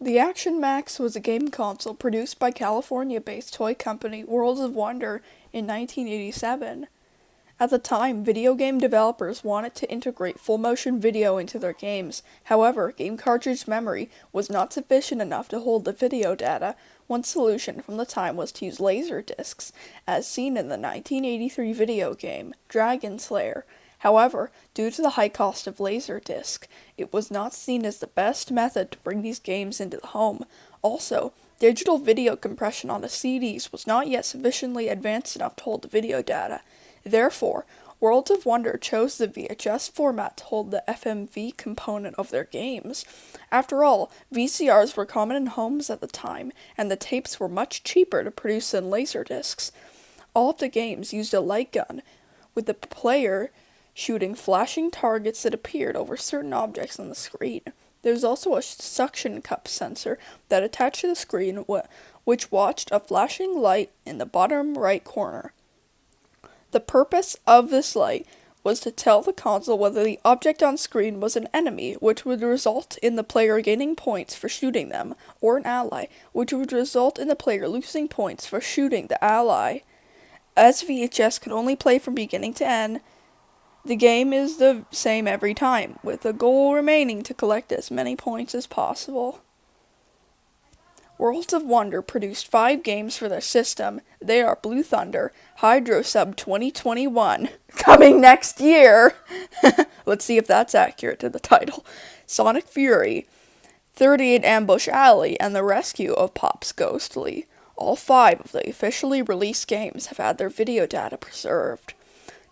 The Action Max was a game console produced by California-based toy company Worlds of Wonder in 1987. At the time, video game developers wanted to integrate full-motion video into their games. However, game cartridge memory was not sufficient enough to hold the video data. One solution from the time was to use laser discs, as seen in the 1983 video game Dragon Slayer. However, due to the high cost of Laserdisc, it was not seen as the best method to bring these games into the home. Also, digital video compression onto CDs was not yet sufficiently advanced enough to hold the video data. Therefore, Worlds of Wonder chose the VHS format to hold the FMV component of their games. After all, VCRs were common in homes at the time, and the tapes were much cheaper to produce than Laserdiscs. All of the games used a light gun, with the player shooting flashing targets that appeared over certain objects on the screen. There's also a suction cup sensor that attached to the screen which watched a flashing light in the bottom right corner. The purpose of this light was to tell the console whether the object on screen was an enemy, which would result in the player gaining points for shooting them, or an ally, which would result in the player losing points for shooting the ally. As VHS could only play from beginning to end, the game is the same every time, with the goal remaining to collect as many points as possible. Worlds of Wonder produced 5 games for their system. They are Blue Thunder, Hydro Sub 2021, coming next year. Let's see if that's accurate to the title. Sonic Fury, 38 Ambush Alley, and the Rescue of Pops Ghostly. All 5 of the officially released games have had their video data preserved.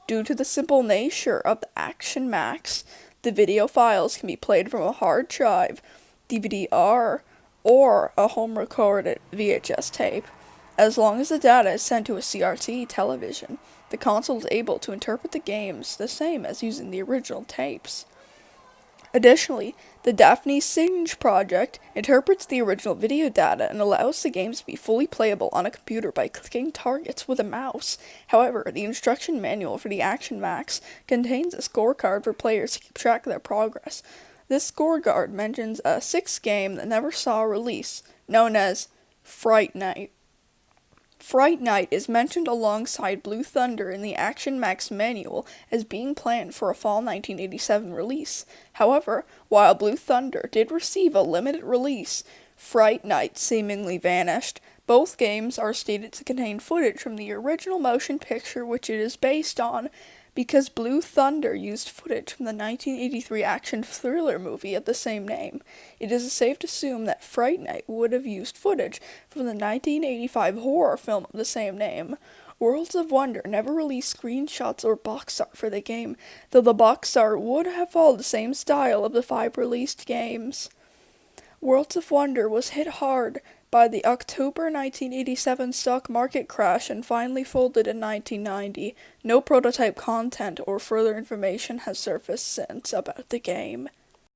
Due to the simple nature of the Action Max, the video files can be played from a hard drive, DVD-R, or a home-recorded VHS tape. As long as the data is sent to a CRT television, the console is able to interpret the games the same as using the original tapes. Additionally, the Daphne Singe project interprets the original video data and allows the games to be fully playable on a computer by clicking targets with a mouse. However, the instruction manual for the Action Max contains a scorecard for players to keep track of their progress. This scorecard mentions a 6th game that never saw a release, known as Fright Night. Fright Night is mentioned alongside Blue Thunder in the Action Max manual as being planned for a fall 1987 release. However, while Blue Thunder did receive a limited release, Fright Night seemingly vanished. Both games are stated to contain footage from the original motion picture which it is based on, because Blue Thunder used footage from the 1983 action thriller movie of the same name. It is safe to assume that Fright Night would have used footage from the 1985 horror film of the same name. Worlds of Wonder never released screenshots or box art for the game, though the box art would have followed the same style of the 5 released games. Worlds of Wonder was hit hard by the October 1987 stock market crash and finally folded in 1990. No prototype content or further information has surfaced since about the game.